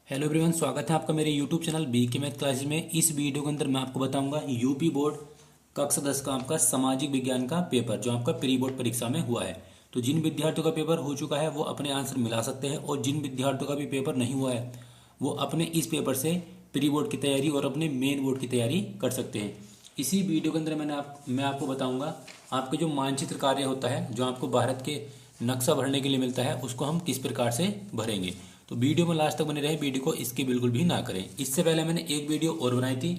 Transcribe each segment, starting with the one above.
Hello everyone, स्वागत है आपका मेरे यूट्यूब चैनल बी के मैथ क्लासेज में। इस वीडियो के अंदर मैं आपको बताऊंगा यूपी बोर्ड कक्षा 10 का आपका सामाजिक विज्ञान का पेपर जो आपका प्री बोर्ड परीक्षा में हुआ है। तो जिन विद्यार्थियों का पेपर हो चुका है वो अपने आंसर मिला सकते हैं, और जिन विद्यार्थियों का भी पेपर नहीं हुआ है वो अपने इस पेपर से प्री बोर्ड की तैयारी और अपने मेन बोर्ड की तैयारी कर सकते हैं। इसी वीडियो के अंदर मैं आपको बताऊँगा आपके जो मानचित्र कार्य होता है, जो आपको भारत के नक्शा भरने के लिए मिलता है, उसको हम किस प्रकार से भरेंगे। तो वीडियो में लास्ट तक बने रहे, वीडियो को इसके बिल्कुल भी ना करें। इससे पहले मैंने एक वीडियो और बनाई थी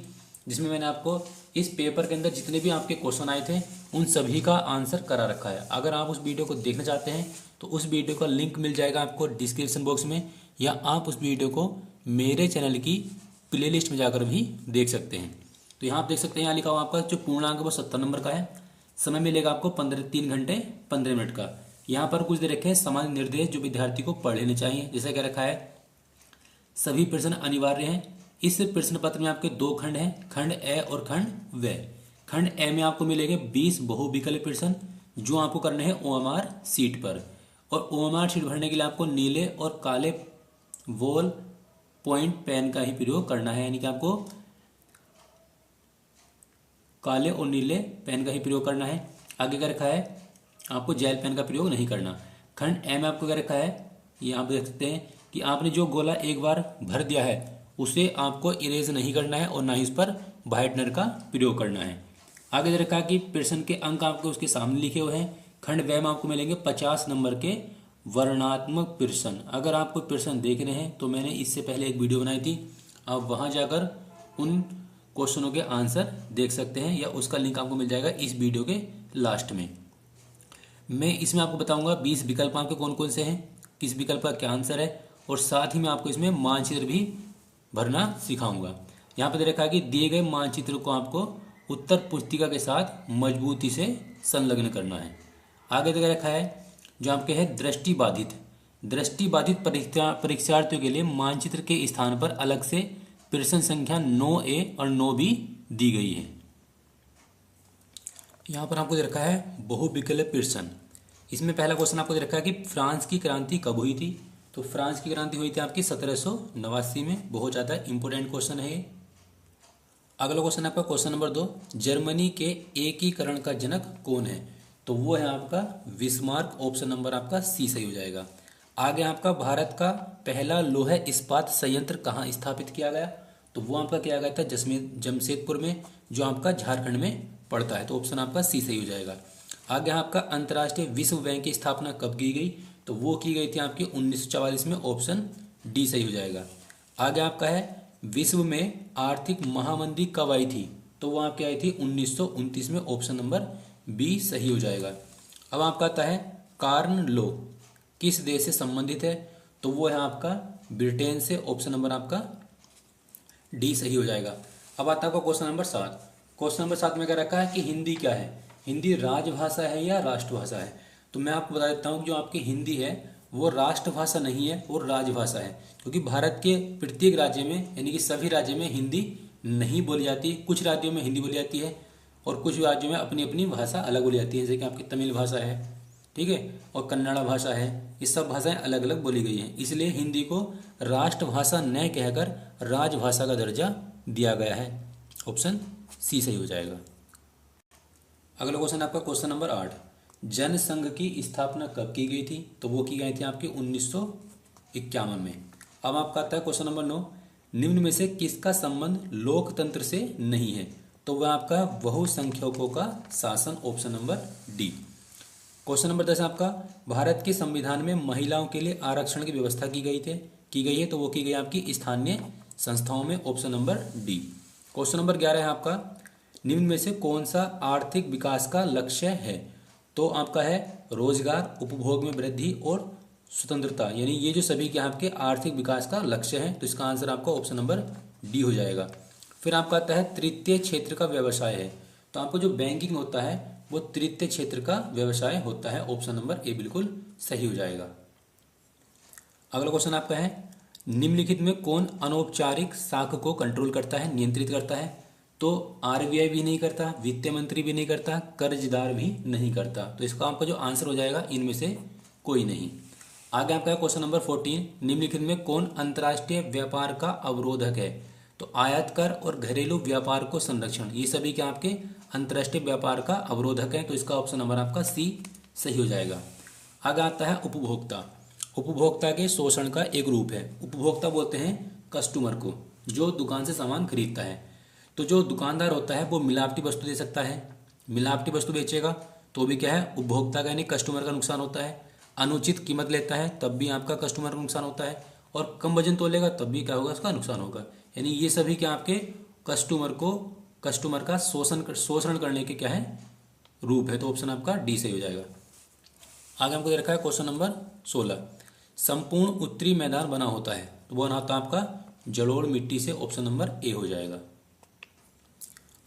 जिसमें मैंने आपको इस पेपर के अंदर जितने भी आपके क्वेश्चन आए थे उन सभी का आंसर करा रखा है। अगर आप उस वीडियो को देखना चाहते हैं तो उस वीडियो का लिंक मिल जाएगा आपको डिस्क्रिप्शन बॉक्स में, या आप उस वीडियो को मेरे चैनल की प्लेलिस्ट में जाकर भी देख सकते हैं। तो यहाँ आप देख सकते हैं, यहाँ लिखा हुआ आपका जो पूर्णांक है वो 70 नंबर का है। समय मिलेगा आपको 3 घंटे 15 मिनट का। यहाँ पर कुछ दे रखे हैं सामान्य निर्देश जो विद्यार्थी को पढ़ लेने चाहिए। जैसा क्या रखा है, सभी प्रश्न अनिवार्य हैं। इस प्रश्न पत्र में आपके 2 खंड हैं, खंड ए और खंड व। खंड ए में आपको मिलेंगे 20 बहुविकल्प प्रश्न जो आपको करने हैं ओएमआर सीट पर। और ओएमआर सीट भरने के लिए आपको नीले और काले वॉल पॉइंट पेन का ही प्रयोग करना है, यानी कि आपको काले और नीले पेन का ही प्रयोग करना है। आगे क्या रखा है, आपको जेल पेन का प्रयोग नहीं करना। खंड ए में आपको क्या रखा है, ये आप देख सकते हैं कि आपने जो गोला एक बार भर दिया है उसे आपको इरेज नहीं करना है और ना ही उस पर व्हाइटनर का प्रयोग करना है। आगे दे रखा है कि प्रश्न के अंक आपको उसके सामने लिखे हुए हैं। खंड व में आपको मिलेंगे 50 नंबर के वर्णनात्मक प्रश्न। अगर आपको प्रश्न देख रहे हैं तो मैंने इससे पहले एक वीडियो बनाई थी, आप वहां जाकर उन क्वेश्चनों के आंसर देख सकते हैं, या उसका लिंक आपको मिल जाएगा इस वीडियो के लास्ट में। मैं इसमें आपको बताऊंगा 20 विकल्प आपके कौन कौन से हैं, किस विकल्प का क्या आंसर है, और साथ ही मैं आपको इसमें मानचित्र भी भरना सिखाऊंगा। यहाँ पर दे रखा है कि दिए गए मानचित्र को आपको उत्तर पुस्तिका के साथ मजबूती से संलग्न करना है। आगे दे रखा है जो आपके है दृष्टिबाधित परीक्षार्थियों के लिए मानचित्र के स्थान पर अलग से प्रश्न संख्या 9A और 9B दी गई है। यहाँ पर आपको दे रखा है बहुविकल्प प्रश्न। इसमें पहला क्वेश्चन आपको दे रखा है कि फ्रांस की क्रांति कब हुई थी। तो फ्रांस की क्रांति हुई थी आपकी 1789 में। बहुत ज़्यादा इंपॉर्टेंट क्वेश्चन है ये। अगला क्वेश्चन आपका क्वेश्चन नंबर 2, जर्मनी के एकीकरण का जनक कौन है। तो वो है आपका बिस्मार्क। ऑप्शन नंबर आपका सी सही हो जाएगा। आगे आपका भारत का पहला लौह इस्पात संयंत्र कहाँ स्थापित किया गया। तो वो आपका किया गया था जमशेदपुर में, जो आपका झारखंड में पड़ता है। तो ऑप्शन आपका सी सही हो जाएगा। आगे आपका अंतर्राष्ट्रीय विश्व बैंक की स्थापना कब की गई। तो वो की गई थी आपकी 1944 में। ऑप्शन डी सही हो जाएगा। आगे आपका है विश्व में आर्थिक महामंदी कब आई थी। तो वो आपकी आई थी 1929 में। ऑप्शन नंबर बी सही हो जाएगा। अब आपका आता है कार्न लॉ किस देश से संबंधित है। तो वो है आपका ब्रिटेन से। ऑप्शन नंबर आपका डी सही हो जाएगा। अब आता है आपका क्वेश्चन नंबर 7। क्वेश्चन नंबर 7 में क्या रखा है कि हिंदी क्या है, हिंदी राजभाषा है या राष्ट्रभाषा है। तो मैं आपको बता देता हूँ कि जो आपकी हिंदी है वो राष्ट्रभाषा नहीं है, वो राजभाषा है। क्योंकि भारत के प्रत्येक राज्य में, यानी कि सभी राज्यों में हिंदी नहीं बोली जाती। कुछ राज्यों में हिंदी बोली जाती है और कुछ राज्यों में अपनी अपनी भाषा अलग बोली जाती है। जैसे कि आपकी तमिल भाषा है, ठीक है, और कन्नड़ा भाषा है। ये सब भाषाएं अलग अलग बोली गई हैं, इसलिए हिंदी को राष्ट्रभाषा न कहकर राजभाषा का दर्जा दिया गया है। ऑप्शन सी सही हो जाएगा। अगला क्वेश्चन आपका क्वेश्चन नंबर 8, जनसंघ की स्थापना कब की गई थी। तो वो की गई थी आपकी 1951 में। अब आपका आता है क्वेश्चन नंबर 9, निम्न में से किसका संबंध लोकतंत्र से नहीं है। तो वह आपका बहुसंख्यकों का शासन। Option number D. Question number 10 आपका भारत के संविधान में महिलाओं के लिए आरक्षण की व्यवस्था की गई है। तो वो की गई आपकी स्थानीय संस्थाओं में। Option number D. Question number 11 है आपका, निम्न में से कौन सा आर्थिक विकास का लक्ष्य है। तो आपका है रोजगार, उपभोग में वृद्धि और स्वतंत्रता, यानी ये जो सभी के आपके आर्थिक विकास का लक्ष्य है। तो इसका आंसर आपका ऑप्शन नंबर डी हो जाएगा। फिर आपका आता है तृतीय क्षेत्र का व्यवसाय है। तो आपको जो बैंकिंग होता है वो तृतीय क्षेत्र का व्यवसाय होता है। ऑप्शन नंबर ए बिल्कुल सही हो जाएगा। अगला क्वेश्चन आपका है, निम्नलिखित में कौन अनौपचारिक साख को कंट्रोल करता है, नियंत्रित करता है। तो आरबीआई भी नहीं करता, वित्त मंत्री भी नहीं करता, कर्जदार भी नहीं करता। तो इसका आपका जो आंसर हो जाएगा इनमें से कोई नहीं। आगे आपका है क्वेश्चन नंबर 14, निम्नलिखित में कौन अंतर्राष्ट्रीय व्यापार का अवरोधक है? तो आयात कर और घरेलू व्यापार को संरक्षण, ये सभी क्या आपके अंतर्राष्ट्रीय व्यापार का अवरोधक है। तो इसका ऑप्शन नंबर आपका सी सही हो जाएगा। आगे आता है उपभोक्ता। उपभोक्ता के शोषण का एक रूप है। उपभोक्ता बोलते हैं कस्टमर को, जो दुकान से सामान खरीदता है। तो जो दुकानदार होता है वो मिलावटी वस्तु दे सकता है, मिलावटी वस्तु बेचेगा तो भी क्या है, उपभोक्ता का यानी कस्टमर का नुकसान होता है। अनुचित कीमत लेता है तब भी आपका कस्टमर का नुकसान होता है, और कम वजन तोलेगा तब भी क्या होगा, उसका नुकसान होगा। यानी ये सभी क्या आपके कस्टमर का शोषण करने के क्या है, रूप है। तो ऑप्शन आपका डी सही हो जाएगा। आगे हमको दे रखा है क्वेश्चन नंबर 16, संपूर्ण उत्तरी मैदान बना होता है। तो वो बना होता है आपका जलोढ़ मिट्टी से। ऑप्शन नंबर ए हो जाएगा।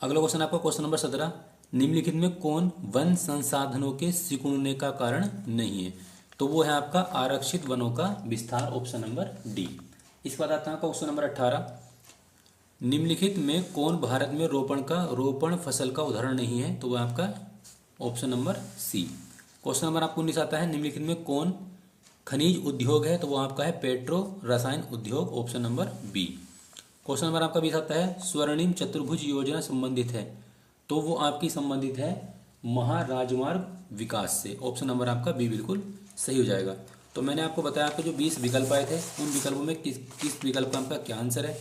अगला क्वेश्चन आपका क्वेश्चन नंबर 17, निम्नलिखित में कौन वन संसाधनों के सिकुड़ने का कारण नहीं है? तो वो है आपका आरक्षित वनों का विस्तार। Option number D. इसके बाद आता है क्वेश्चन नंबर 18, निम्नलिखित में कौन भारत में रोपण फसल का उदाहरण नहीं है? तो वह आपका option number C. Question number आपको 19 आता है, निम्नलिखित में कौन खनिज उद्योग है? तो वो आपका है पेट्रो रसायन उद्योग। Option number B. Question number आपका 20 आता है, स्वर्णिम चतुर्भुज योजना संबंधित है? तो वो आपकी संबंधित है महाराजमार्ग विकास से। ऑप्शन नंबर आपका बी बिल्कुल सही हो जाएगा। तो मैंने आपको बताया, आपको जो 20 विकल्प आए थे उन विकल्पों में किस विकल्प का आपका क्या आंसर है।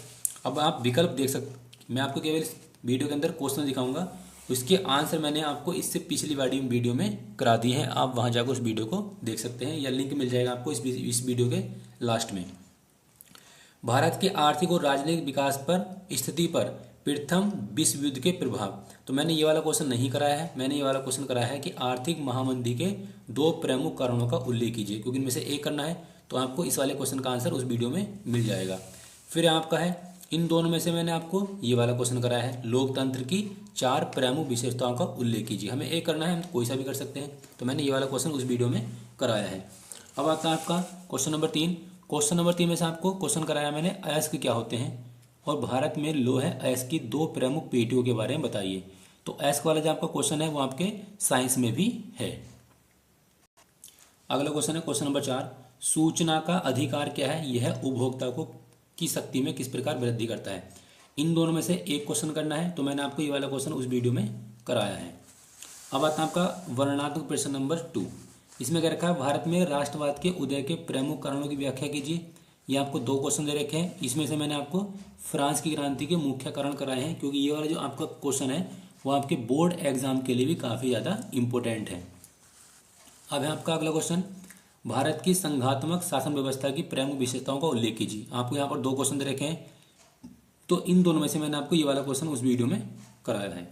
अब आप विकल्प देख सकते, मैं आपको केवल वीडियो के अंदर क्वेश्चन दिखाऊंगा, उसके आंसर मैंने आपको इससे पिछली वीडियो में करा दिए हैं। आप वहां जाकर उस वीडियो को देख सकते हैं, या लिंक मिल जाएगा आपको इस वीडियो के लास्ट में। भारत के आर्थिक और राजनीतिक विकास पर स्थिति पर प्रथम विश्व युद्ध के प्रभाव। तो मैंने ये वाला क्वेश्चन नहीं कराया है, मैंने ये वाला क्वेश्चन कराया है कि आर्थिक महामंदी के 2 प्रमुख कारणों का उल्लेख कीजिए, क्योंकि इनमें से एक करना है। तो आपको इस वाले क्वेश्चन का आंसर उस वीडियो में मिल जाएगा। फिर आपका है, इन दोनों में से मैंने आपको ये वाला क्वेश्चन कराया है, लोकतंत्र की 4 प्रमुख विशेषताओं का उल्लेख कीजिए। हमें एक करना है, हम कोई सा भी कर सकते हैं। तो मैंने ये वाला क्वेश्चन उस वीडियो में कराया है। अब आता है आपका क्वेश्चन नंबर 3। क्वेश्चन नंबर 3 में से आपको क्वेश्चन कराया मैंने, अयस्क क्या होते हैं और भारत में लौह अयस्क की 2 प्रमुख पेटियों के बारे में बताइए। तो अयस्क वाला जो आपका क्वेश्चन है वो आपके साइंस में भी है। अगला क्वेश्चन है क्वेश्चन नंबर 4, सूचना का अधिकार क्या है? यह उपभोक्ता को की शक्ति में किस प्रकार वृद्धि करता है? इन दोनों में से एक क्वेश्चन करना है। तो मैंने आपको ये वाला क्वेश्चन उस वीडियो में कराया है। अब आता है आपका वर्णनात्मक प्रश्न नंबर 2। इसमें क्या रखा है, भारत में राष्ट्रवाद के उदय के प्रमुख कारणों की व्याख्या कीजिए। ये आपको 2 क्वेश्चन दे रखे हैं। इसमें से मैंने आपको फ्रांस की क्रांति के मुख्य कारण कराए हैं, क्योंकि ये वाला जो आपका क्वेश्चन है वो आपके बोर्ड एग्जाम के लिए भी काफ़ी ज़्यादा इंपॉर्टेंट है। अब है आपका अगला क्वेश्चन, भारत की संघात्मक शासन व्यवस्था की प्रमुख विशेषताओं का उल्लेख कीजिए। आपको यहाँ पर 2 क्वेश्चन दे रखे हैं। तो इन दोनों में से मैंने आपको ये वाला क्वेश्चन उस वीडियो में कराया है।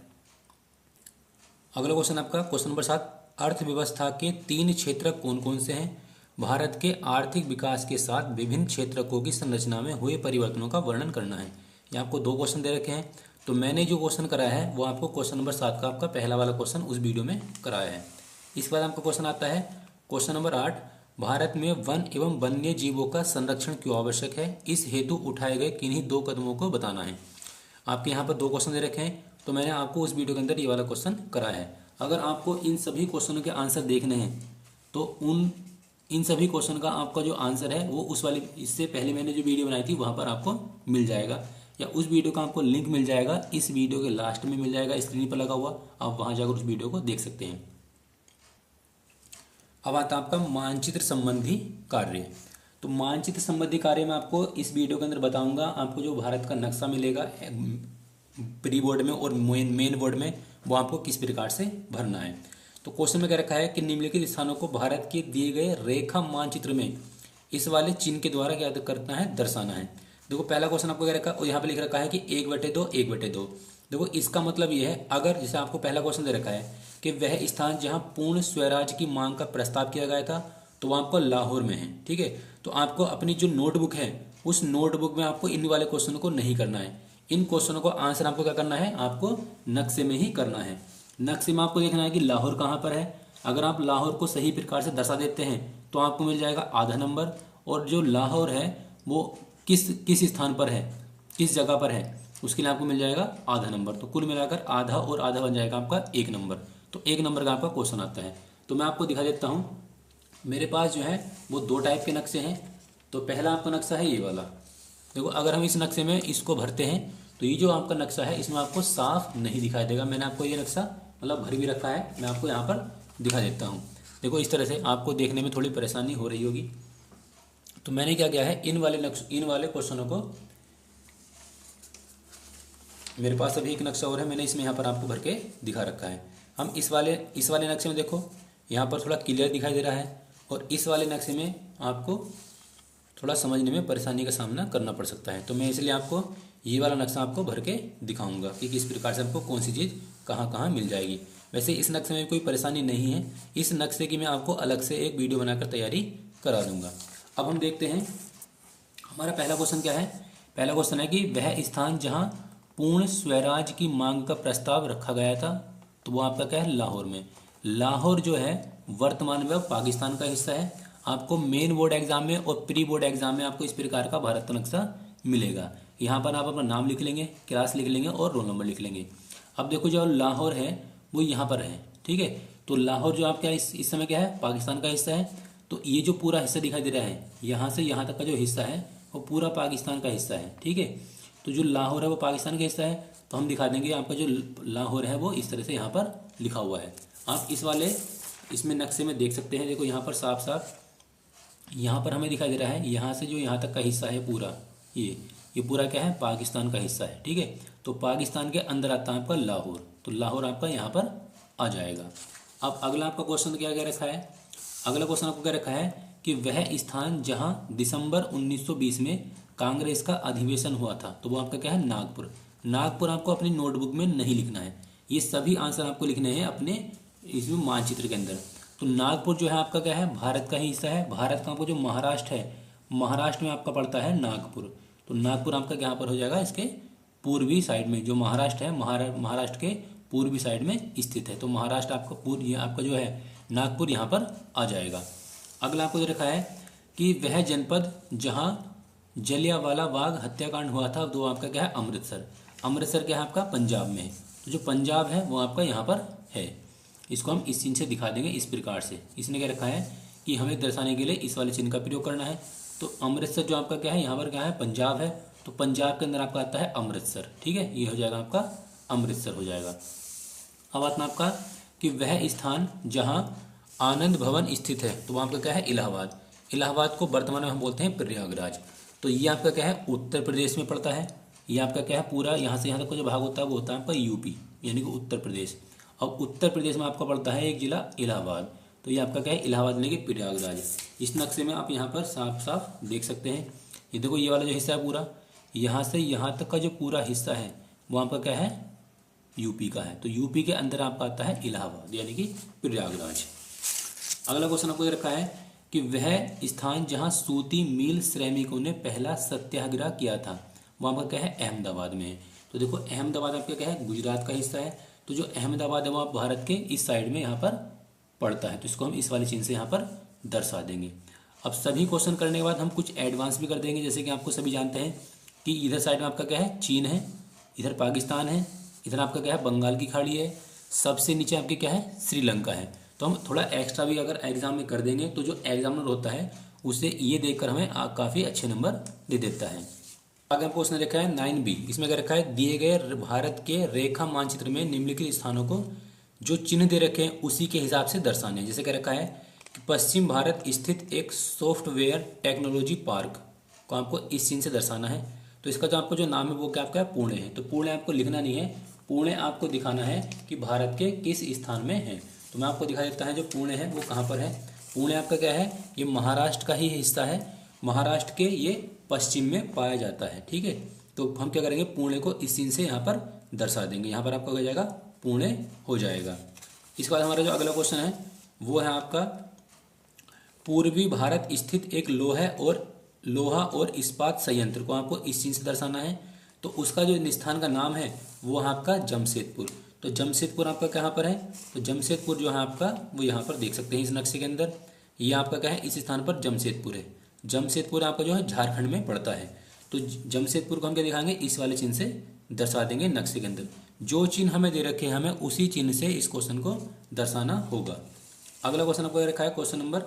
अगला क्वेश्चन आपका क्वेश्चन नंबर 7, अर्थव्यवस्था के 3 क्षेत्र कौन कौन से हैं? भारत के आर्थिक विकास के साथ विभिन्न क्षेत्रकों की संरचना में हुए परिवर्तनों का वर्णन करना है। ये आपको 2 क्वेश्चन दे रखे हैं। तो मैंने जो क्वेश्चन कराया है वो आपको क्वेश्चन नंबर 7 का आपका पहला वाला क्वेश्चन उस वीडियो में कराया है। इसके बाद आपका क्वेश्चन आता है क्वेश्चन नंबर 8, भारत में वन एवं वन्य जीवों का संरक्षण क्यों आवश्यक है? इस हेतु उठाए गए किन्हीं 2 कदमों को बताना है। आपके यहाँ पर 2 क्वेश्चन दे रखे हैं। तो मैंने आपको उस वीडियो के अंदर ये वाला क्वेश्चन कराया है। अगर आपको इन सभी क्वेश्चनों के आंसर देखने हैं तो इन सभी क्वेश्चन का आपका जो आंसर है वो उस वाली, इससे पहले मैंने जो वीडियो बनाई थी वहाँ पर आपको मिल जाएगा, या उस वीडियो का आपको लिंक मिल जाएगा, इस वीडियो के लास्ट में मिल जाएगा, स्क्रीन पर लगा हुआ। आप वहाँ जाकर उस वीडियो को देख सकते हैं। अब आता है आपका मानचित्र संबंधी कार्य। तो मानचित्र संबंधी कार्य में आपको इस वीडियो के अंदर बताऊंगा। आपको जो भारत का नक्शा मिलेगा प्री बोर्ड में और मेन बोर्ड में, वो आपको किस प्रकार से भरना है। तो क्वेश्चन में क्या रखा है कि निम्नलिखित स्थानों को भारत के दिए गए रेखा मानचित्र में इस वाले चिन्ह के द्वारा क्या करना है, दर्शाना है। देखो पहला क्वेश्चन आपको क्या रखा है, और यहाँ पे लिख रखा है कि 1/2 1/2। देखो इसका मतलब ये है, अगर जैसे आपको पहला क्वेश्चन दे रखा है कि वह स्थान जहाँ पूर्ण स्वराज की मांग का प्रस्ताव किया गया था, तो वह आपको लाहौर में है। ठीक है, तो आपको अपनी जो नोटबुक है उस नोटबुक में आपको इन वाले क्वेश्चनों को नहीं करना है। इन क्वेश्चनों को आंसर आपको क्या करना है, आपको नक्शे में ही करना है। नक्शे में आपको देखना है कि लाहौर कहाँ पर है। अगर आप लाहौर को सही प्रकार से दर्शा देते हैं तो आपको मिल जाएगा आधा नंबर, और जो लाहौर है वो किस स्थान पर है, किस जगह पर है, उसके लिए आपको मिल जाएगा आधा नंबर। तो कुल मिलाकर आधा और आधा बन जाएगा आपका 1 नंबर। तो 1 नंबर का आपका क्वेश्चन आता है। तो मैं आपको दिखा देता हूँ, मेरे पास जो है वो दो टाइप के नक्शे हैं। तो पहला आपका नक्शा है ये वाला। देखो अगर हम इस नक्शे में इसको भरते हैं तो ये जो आपका नक्शा है इसमें आपको साफ नहीं दिखाई देगा। मैंने आपको ये नक्शा मतलब भर भी रखा है, मैं आपको यहाँ पर दिखा देता हूँ। देखो इस तरह से आपको देखने में थोड़ी परेशानी हो रही होगी। तो मैंने क्या किया है, इन वाले क्वेश्चनों को, मेरे पास अभी एक नक्शा और है, मैंने इसमें यहाँ पर आपको भर के दिखा रखा है। हम इस वाले नक्शे में देखो यहाँ पर थोड़ा क्लियर दिखाई दे रहा है, और इस वाले नक्शे में आपको थोड़ा समझने में परेशानी का सामना करना पड़ सकता है। तो मैं इसलिए आपको ये वाला नक्शा आपको भर के दिखाऊंगा कि किस प्रकार से आपको कौन सी चीज़ कहाँ कहाँ मिल जाएगी। वैसे इस नक्शे में कोई परेशानी नहीं है, इस नक्शे की मैं आपको अलग से एक वीडियो बनाकर तैयारी करा दूंगा। अब हम देखते हैं हमारा पहला क्वेश्चन क्या है। पहला क्वेश्चन है कि वह स्थान जहाँ पूर्ण स्वराज की मांग का प्रस्ताव रखा गया था, तो वो आपका क्या है, लाहौर में। लाहौर जो है वर्तमान में पाकिस्तान का हिस्सा है। आपको मेन बोर्ड एग्जाम में और प्री बोर्ड एग्जाम में आपको इस प्रकार का भारत का नक्शा मिलेगा। यहाँ पर आप अपना नाम लिख लेंगे, क्लास लिख लेंगे और रोल नंबर लिख लेंगे। अब देखो जो लाहौर है वो यहाँ पर है, ठीक है। तो लाहौर जो आपका इस समय क्या है, पाकिस्तान का हिस्सा है। तो ये जो पूरा हिस्सा दिखाई दे रहा है यहाँ से यहाँ तक का जो हिस्सा है वो पूरा पाकिस्तान का हिस्सा है, ठीक है। तो जो लाहौर है वो पाकिस्तान का हिस्सा है, तो हम दिखा देंगे आपका जो लाहौर है वो इस तरह से यहाँ पर लिखा हुआ है। आप इसमें नक्शे में देख सकते हैं। देखो यहाँ पर साफ साफ यहाँ पर हमें दिखाई दे रहा है, यहाँ से जो यहाँ तक का हिस्सा है पूरा ये पूरा क्या है, पाकिस्तान का हिस्सा है, ठीक है। तो पाकिस्तान के अंदर आता है आपका लाहौर, तो लाहौर आपका यहाँ पर आ जाएगा। अब अगला आपका क्वेश्चन क्या क्या रखा है। अगला क्वेश्चन आपको क्या रखा है कि वह स्थान जहाँ दिसंबर 1920 में कांग्रेस का अधिवेशन हुआ था, तो वो आपका क्या है, नागपुर। नागपुर आपको अपनी नोटबुक में नहीं लिखना है, ये सभी आंसर आपको लिखने हैं अपने इसमें मानचित्र के अंदर। तो नागपुर जो है आपका क्या है, भारत का ही हिस्सा है। भारत का आपको जो महाराष्ट्र है, महाराष्ट्र में आपका पड़ता है नागपुर। तो नागपुर आपका यहाँ पर हो जाएगा, इसके पूर्वी साइड में जो महाराष्ट्र है, महाराष्ट्र के पूर्वी साइड में स्थित है। तो महाराष्ट्र आपका ये आपका जो है नागपुर यहाँ पर आ जाएगा। अगला आपको जो रखा है कि वह जनपद जहाँ जलियांवाला बाग हत्याकांड हुआ था, तो आपका क्या है, अमृतसर। अमृतसर क्या है आपका, पंजाब में है। तो जो पंजाब है वो आपका यहाँ पर है। इसको हम इस चिन्ह से दिखा देंगे इस प्रकार से। इसने क्या रखा है कि हमें दर्शाने के लिए इस वाले चिन्ह का प्रयोग करना है। तो अमृतसर जो आपका क्या है, यहाँ पर क्या है, पंजाब है। तो पंजाब के अंदर आपका आता है अमृतसर, ठीक है। ये हो जाएगा आपका अमृतसर हो जाएगा। अब आता है आपका कि वह स्थान जहाँ आनंद भवन स्थित है, तो वहाँ आपका क्या है, इलाहाबाद। इलाहाबाद को वर्तमान में हम बोलते हैं प्रयागराज। तो ये आपका क्या है, उत्तर प्रदेश में पड़ता है। ये आपका क्या है, पूरा यहाँ से यहाँ तक का जो भाग होता है वो होता है आपका यूपी, यानी कि उत्तर प्रदेश। अब उत्तर प्रदेश में आपका पड़ता है एक जिला इलाहाबाद। तो ये आपका क्या है, इलाहाबाद यानी कि प्रयागराज। इस नक्शे में आप यहाँ पर साफ साफ देख सकते हैं। ये देखो ये वाला जो हिस्सा है पूरा, यहाँ से यहाँ तक का जो पूरा हिस्सा है वो आपका क्या है, यूपी का है। तो यूपी के अंदर आपका आता है इलाहाबाद यानी कि प्रयागराज। अगला क्वेश्चन आपको ये रखा है कि वह स्थान जहाँ सूती मिल श्रमिकों ने पहला सत्याग्रह किया था, वो आपका क्या है, अहमदाबाद में है। तो देखो अहमदाबाद आपका क्या है, गुजरात का हिस्सा है। तो जो अहमदाबाद है वो आप भारत के इस साइड में यहाँ पर पड़ता है। तो इसको हम इस वाले चिन्ह से यहाँ पर दर्शा देंगे। अब सभी क्वेश्चन करने के बाद हम कुछ एडवांस भी कर देंगे। जैसे कि आपको सभी जानते हैं कि इधर साइड में आपका क्या है, चीन है, इधर पाकिस्तान है, इधर आपका क्या है, बंगाल की खाड़ी है, सबसे नीचे आपके क्या है, श्रीलंका है। तो हम थोड़ा एक्स्ट्रा भी अगर एग्जाम में कर देंगे तो जो एग्जामिनर होता है उसे ये देखकर हमें काफ़ी अच्छे नंबर दे देता है। आगे हमको उसने रखा है 9B। इसमें क्या रखा है, दिए गए भारत के रेखा मानचित्र में निम्नलिखित स्थानों को जो चिन्ह दे रखे हैं उसी के हिसाब से दर्शाने। जैसे क्या रखा है कि पश्चिम भारत स्थित एक सॉफ्टवेयर टेक्नोलॉजी पार्क को आपको इस चिन्ह से दर्शाना है। तो इसका जो आपको जो नाम है वो क्या आपका पुणे है। तो पुणे आपको लिखना नहीं है, पुणे आपको दिखाना है कि भारत के किस स्थान में है। तो मैं आपको दिखा देता है जो पुणे है वो कहाँ पर है। पुणे आपका क्या है, ये महाराष्ट्र का ही हिस्सा है। महाराष्ट्र के ये पश्चिम में पाया जाता है, ठीक है। तो हम क्या करेंगे, पुणे को इस चिन्ह से यहाँ पर दर्शा देंगे। यहाँ पर आपका हो जाएगा पुणे हो जाएगा। इसके बाद हमारा जो अगला क्वेश्चन है वो है आपका पूर्वी भारत स्थित एक लोहा और इस्पात संयंत्र को आपको इस चिन्ह से दर्शाना है। तो उसका जो स्थान का नाम है वो है आपका जमशेदपुर। तो जमशेदपुर आपका कहाँ पर है, तो जमशेदपुर जो है आपका वो यहाँ पर देख सकते हैं इस नक्शे के अंदर। ये आपका क्या है, इस स्थान पर जमशेदपुर है। जमशेदपुर आपका जो है झारखंड में पड़ता है। तो जमशेदपुर को हम क्या दिखाएंगे, इस वाले चिन्ह से दर्शा देंगे नक्शे के अंदर। जो चिन्ह हमें दे रखे हैं हमें उसी चिन्ह से इस क्वेश्चन को दर्शाना होगा। अगला क्वेश्चन आपको रखा है क्वेश्चन नंबर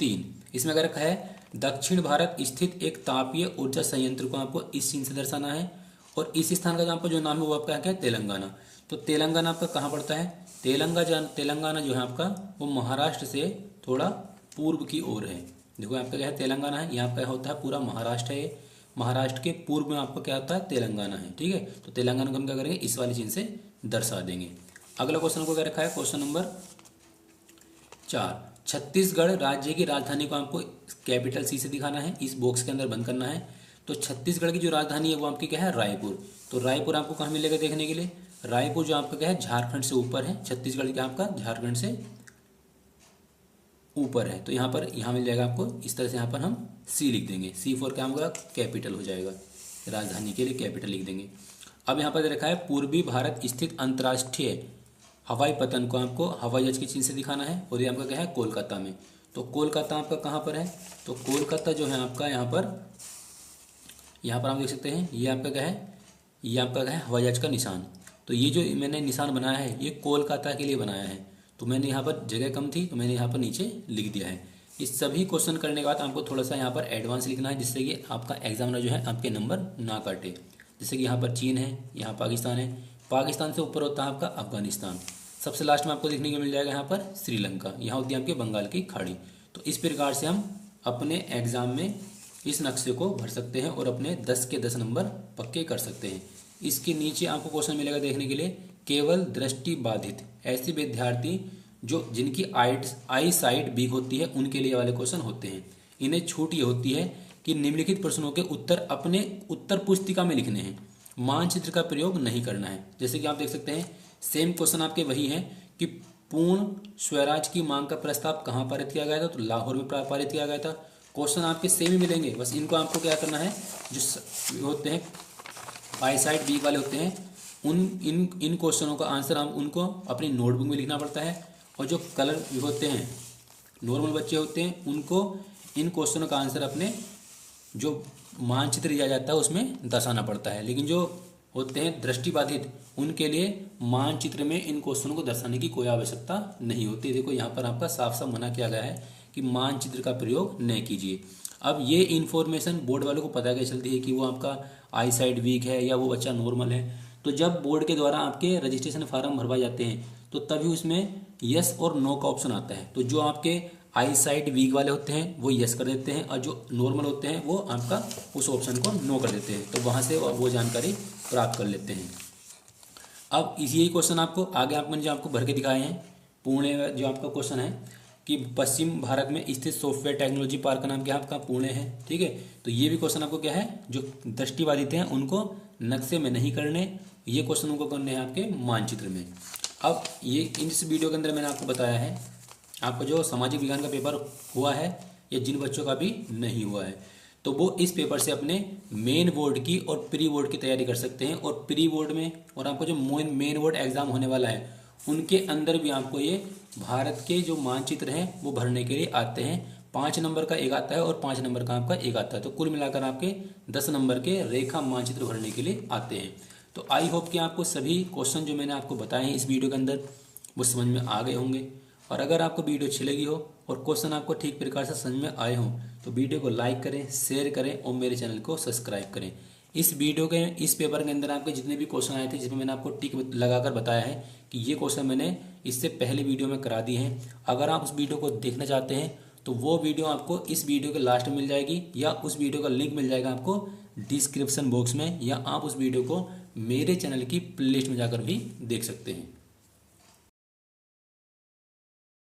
3। इसमें अगर रखा है दक्षिण भारत स्थित एक तापीय ऊर्जा संयंत्र को आपको इस चिन्ह से दर्शाना है, और इस स्थान का आपका जो नाम है वो आपका क्या है, तेलंगाना। तो तेलंगाना आपका कहाँ पड़ता है, तेलंगाना जो है आपका वो महाराष्ट्र से थोड़ा पूर्व की ओर है। देखो आपका क्या है, तेलंगाना है, यहाँ आपका होता है पूरा महाराष्ट्र है, महाराष्ट्र के पूर्व में आपका क्या होता है, तेलंगाना है। ठीक है, तो तेलंगाना को हम क्या करेंगे, इस वाले चिन्ह से दर्शा देंगे। अगला क्वेश्चन को क्या रखा है, क्वेश्चन नंबर 4। छत्तीसगढ़ राज्य की राजधानी को आपको कैपिटल सी से दिखाना है, इस बॉक्स के अंदर बंद करना है। तो छत्तीसगढ़ की जो राजधानी है वो आपकी क्या है, रायपुर। तो रायपुर आपको कहाँ मिलेगा देखने के लिए, रायपुर जो आपका क्या है, झारखंड से ऊपर है, छत्तीसगढ़ क्या आपका झारखंड से ऊपर है। तो यहाँ मिल जाएगा आपको, इस तरह से यहाँ पर हम सी लिख देंगे, सी फॉर क्या होगा, कैपिटल हो जाएगा, राजधानी के लिए कैपिटल लिख देंगे। अब यहाँ पर रखा है पूर्वी भारत स्थित अंतर्राष्ट्रीय हवाई पतन को आपको हवाई जहाज के चिन्ह से दिखाना है, और ये आपका क्या है, कोलकाता में। तो कोलकाता आपका कहाँ पर है, तो कोलकाता जो है आपका यहाँ पर आप देख सकते हैं, ये आपका क्या है, ये आपका क्या है, हवाई जहाज का निशान। तो ये जो मैंने निशान बनाया है ये कोलकाता के लिए बनाया है। तो मैंने यहाँ पर जगह कम थी तो मैंने यहाँ पर नीचे लिख दिया है। इस सभी क्वेश्चन करने के बाद आपको थोड़ा सा यहाँ पर एडवांस लिखना है, जिससे कि आपका एग्जामिनर जो है आपके नंबर ना काटे। जैसे कि यहाँ पर चीन है, यहाँ पाकिस्तान है, पाकिस्तान से ऊपर होता है आपका अफगानिस्तान, सबसे लास्ट में आपको देखने को मिल जाएगा यहाँ पर श्रीलंका, यहाँ होती है आपके बंगाल की खाड़ी। तो इस प्रकार से हम अपने एग्जाम में इस नक्शे को भर सकते हैं और अपने 10 के 10 नंबर पक्के कर सकते हैं। इसके नीचे आपको क्वेश्चन मिलेगा देखने के लिए, केवल दृष्टि बाधित ऐसे विद्यार्थी जिनकी आई साइट वीक होती है उनके लिए वाले क्वेश्चन होते हैं। इन्हें छूट ये होती है कि निम्नलिखित प्रश्नों के उत्तर अपने उत्तर पुस्तिका में लिखने हैं, मानचित्र का प्रयोग नहीं करना है। जैसे कि आप देख सकते हैं सेम क्वेश्चन आपके वही है कि पूर्ण स्वराज की मांग का प्रस्ताव कहाँ पारित किया गया था, तो लाहौर में पारित किया गया था। क्वेश्चन आपके सेम ही मिलेंगे, बस इनको आपको क्या करना है, जो होते हैं आई साइड वीक वाले होते हैं इन क्वेश्चनों का आंसर हम उनको अपनी नोटबुक में लिखना पड़ता है, और जो कलर होते हैं नॉर्मल बच्चे होते हैं उनको इन क्वेश्चनों का आंसर अपने जो मानचित्र दिया जाता है उसमें दर्शाना पड़ता है। लेकिन जो होते हैं दृष्टिबाधित उनके लिए मानचित्र में इन क्वेश्चनों को दर्शाने की कोई आवश्यकता नहीं होती। देखो यहाँ पर आपका साफ साफ मना किया गया है कि मानचित्र का प्रयोग न कीजिए। अब ये इन्फॉर्मेशन बोर्ड वालों को पता कैसे चलती है कि वो आपका आई साइड वीक है या वो बच्चा नॉर्मल है, तो जब बोर्ड के द्वारा आपके रजिस्ट्रेशन फार्म भरवाए जाते हैं तो तभी उसमें यस और नो का ऑप्शन आता है। तो जो आपके आई साइड वीक वाले होते हैं वो यस कर देते हैं, और जो नॉर्मल होते हैं वो आपका उस ऑप्शन को नो कर देते हैं। तो वहाँ से वो जानकारी प्राप्त कर लेते हैं। अब यही क्वेश्चन आपको आगे आपको भर के दिखाए हैं। पुणे जो आपका क्वेश्चन है कि पश्चिम भारत में स्थित सॉफ्टवेयर टेक्नोलॉजी पार्क का नाम क्या है, आपका पुणे है। ठीक है, तो ये भी क्वेश्चन आपको क्या है, जो दृष्टिबाधित हैं उनको नक्शे में नहीं करने, ये क्वेश्चन उनको करने हैं आपके मानचित्र में। अब ये इस वीडियो के अंदर मैंने आपको बताया है आपको जो सामाजिक विज्ञान का पेपर हुआ है या जिन बच्चों का भी नहीं हुआ है, तो वो इस पेपर से अपने मेन बोर्ड की और प्री बोर्ड की तैयारी कर सकते हैं। और प्री बोर्ड में और आपको जो मेन बोर्ड एग्जाम होने वाला है उनके अंदर भी आपको ये भारत के जो मानचित्र हैं वो भरने के लिए आते हैं। 5 नंबर का एक आता है और 5 नंबर का आपका एक आता है, तो कुल मिलाकर आपके 10 नंबर के रेखा मानचित्र भरने के लिए आते हैं। तो आई होप कि आपको सभी क्वेश्चन जो मैंने आपको बताए हैं इस वीडियो के अंदर वो समझ में आ गए होंगे। और अगर आपको वीडियो अच्छी लगी हो और क्वेश्चन आपको ठीक प्रकार से समझ में आए हों तो वीडियो को लाइक करें, शेयर करें और मेरे चैनल को सब्सक्राइब करें। इस पेपर के अंदर आपके जितने भी क्वेश्चन आए थे जिसमें मैंने आपको टिक लगाकर बताया है कि ये क्वेश्चन मैंने इससे पहले वीडियो में करा दिए हैं। अगर आप उस वीडियो को देखना चाहते हैं तो वो वीडियो आपको इस वीडियो के लास्ट में मिल जाएगी, या उस वीडियो का लिंक मिल जाएगा आपको डिस्क्रिप्शन बॉक्स में, या आप उस वीडियो को मेरे चैनल की प्लेलिस्ट में जाकर भी देख सकते हैं।